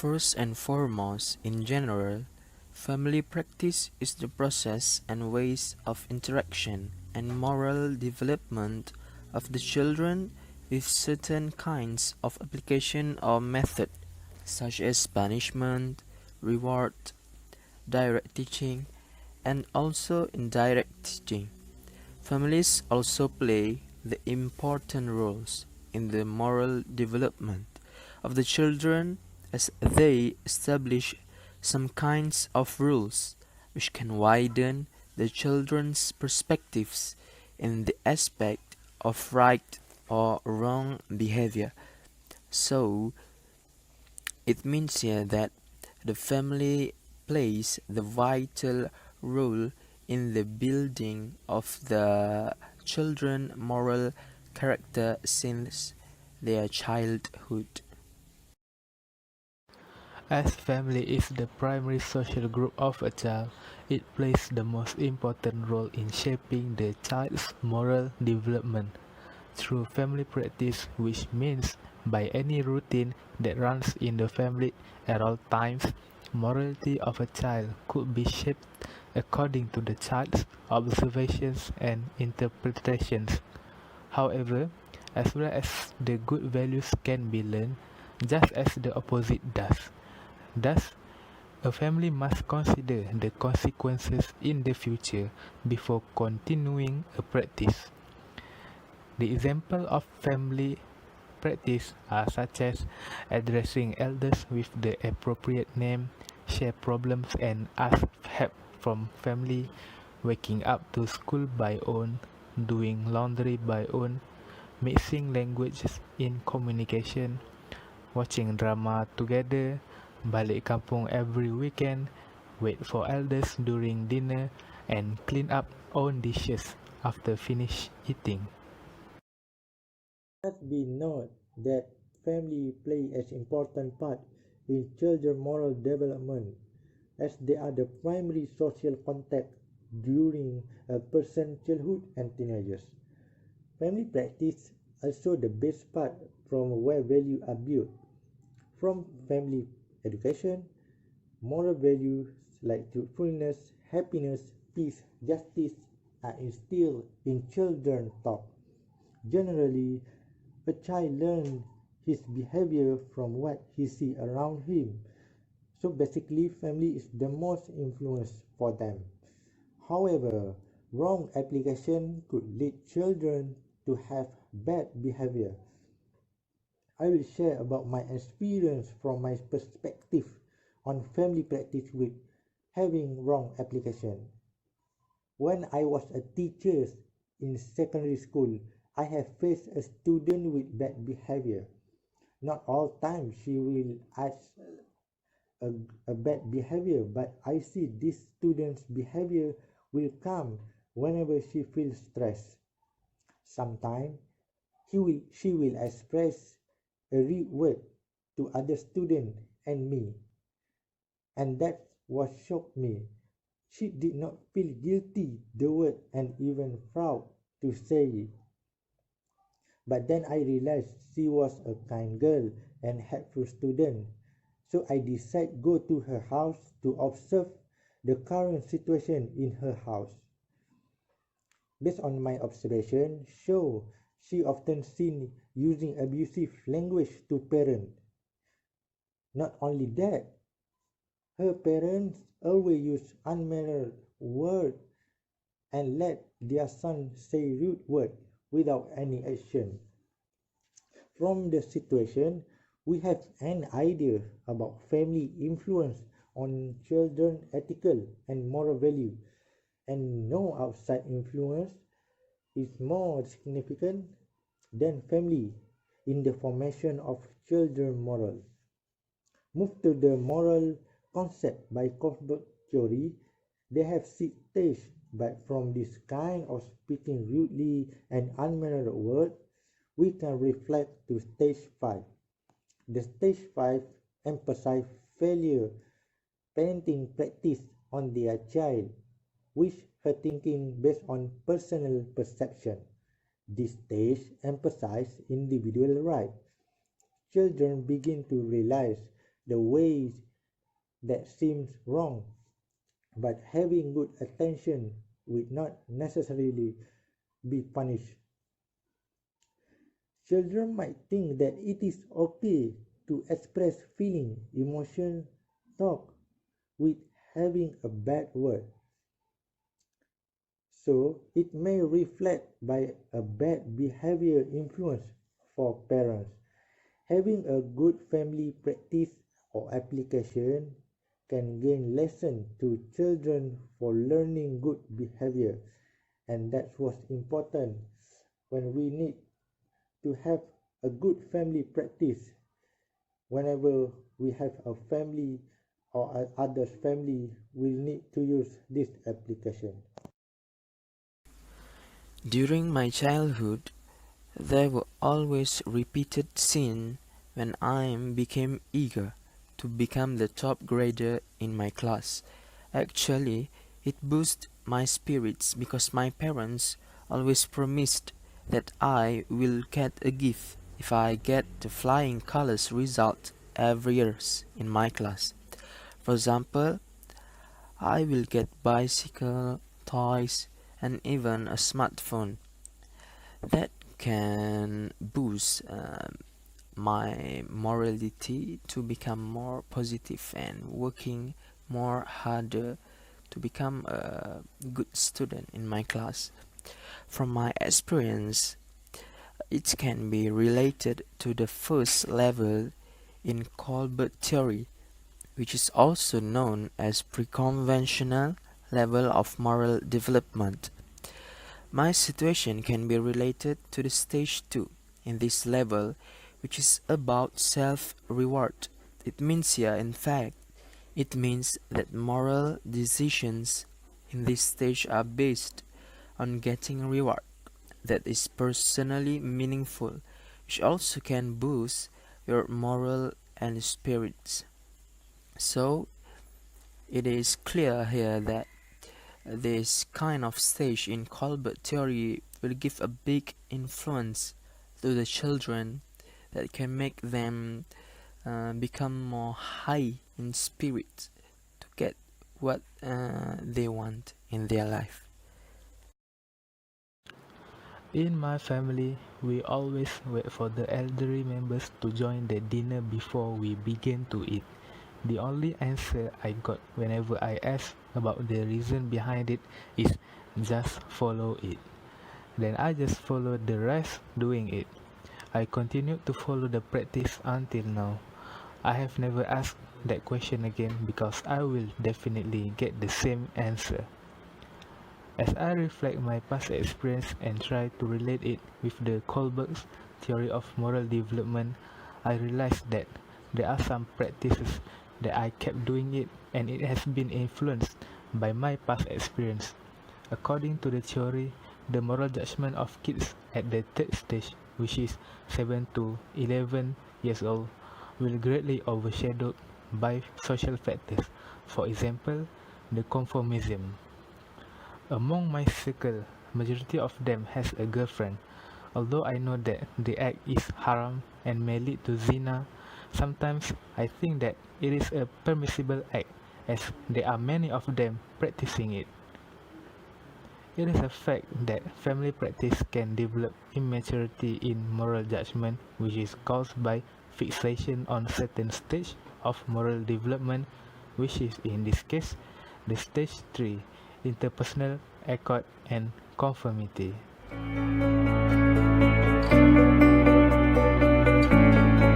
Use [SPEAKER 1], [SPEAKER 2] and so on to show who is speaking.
[SPEAKER 1] First and foremost, in general, family practice is the process and ways of interaction and moral development of the children with certain kinds of application or method, such as punishment, reward, direct teaching, and also indirect teaching. Families also play the important roles in the moral development of the children as they establish some kinds of rules which can widen the children's perspectives in the aspect of right or wrong behavior. So, it means here that the family plays the vital role in the building of the children moral character since their childhood.
[SPEAKER 2] As family is the primary social group of a child, it plays the most important role in shaping the child's moral development through family practice, which means by any routine that runs in the family at all times. Morality of a child could be shaped according to the child's observations and interpretations. However, as well as the good values can be learned, just as the opposite does. Thus, a family must consider the consequences in the future before continuing a practice. The example of family practice are such as addressing elders with the appropriate name, share problems and ask help from family, waking up to school by own, doing laundry by own, mixing languages in communication, watching drama together, balik kampung every weekend, wait for elders during dinner, and clean up own dishes after finish eating.
[SPEAKER 3] It must be noted that family play an important part in children's moral development as they are the primary social contact during a person's childhood and teenagers. Family practice also the best part from where values are built. From family education, moral values like truthfulness, happiness, peace, justice are instilled in children's thought. Generally, a child learns his behavior from what he sees around him. So basically, family is the most influence for them. However, wrong application could lead children to have bad behavior. I will share about my experience from my perspective on family practice with having wrong application. When I was a teacher in secondary school, I have faced a student with bad behavior. Not all time she will ask a, a bad behavior, but I see this student's behavior will come whenever she feels stressed. Sometimes she will express a rude word to other student and me, and that what shocked me. She did not feel guilty the word and even proud to say it. But then I realized she was a kind girl and helpful student. So I decided go to her house to observe the current situation in her house. Based on my observation, show she often seen using abusive language to parent. Not only that, her parents always use unmannered words and let their son say rude words without any action. From the situation, we have an idea about family influence on children ethical and moral value, and no outside influence is more significant than family in the formation of children moral. Move to the moral concept by conduct theory. They have six stages, but from this kind of speaking rudely and unmannered word, we can reflect to stage 5. The stage 5 emphasize failure parenting practice on their child, which her thinking based on personal perception. This stage emphasizes individual rights. Children begin to realize the ways that seems wrong, but having good attention will not necessarily be punished. Children might think that it is okay to express feeling, emotion, talk with having a bad word. So it may reflect by a bad behavior influence for parents. Having a good family practice or application can gain lesson to children for learning good behavior, and that's what's important when we need to have a good family practice. Whenever we have a family or others family will need to use this application.
[SPEAKER 1] During my childhood, there were always repeated scenes when I became eager to become the top grader in my class. Actually, it boosted my spirits because my parents always promised that I will get a gift if I get the flying colors result every year in my class. For example, I will get bicycle, toys, and even a smartphone that can boost my morality to become more positive and working more harder to become a good student in my class. From my experience, it can be related to the first level in Colbert theory, which is also known as pre-conventional level of moral development. My situation can be related to the stage 2 in this level, which is about self-reward. It means here, in fact, it means that moral decisions in this stage are based on getting reward that is personally meaningful, which also can boost your moral and spirits. So, it is clear here that this kind of stage in Colbert theory will give a big influence to the children that can make them become more high in spirit to get what they want in their life.
[SPEAKER 2] In my family, we always wait for the elderly members to join the dinner before we begin to eat. The only answer I got whenever I asked about the reason behind it is just follow it. Then I just followed the rest doing it. I continued to follow the practice until now. I have never asked that question again because I will definitely get the same answer. As I reflect my past experience and try to relate it with the Kohlberg's theory of moral development, I realized that there are some practices that I kept doing it and it has been influenced by my past experience. According to the theory, the moral judgment of kids at the third stage, which is 7 to 11 years old, will greatly overshadowed by social factors. For example, the conformism. Among my circle, majority of them has a girlfriend. Although I know that the act is haram and may lead to zina, sometimes I think that it is a permissible act as there are many of them practicing it. It is a fact that family practice can develop immaturity in moral judgment, which is caused by fixation on certain stage of moral development, which is in this case the stage 3, interpersonal accord and conformity.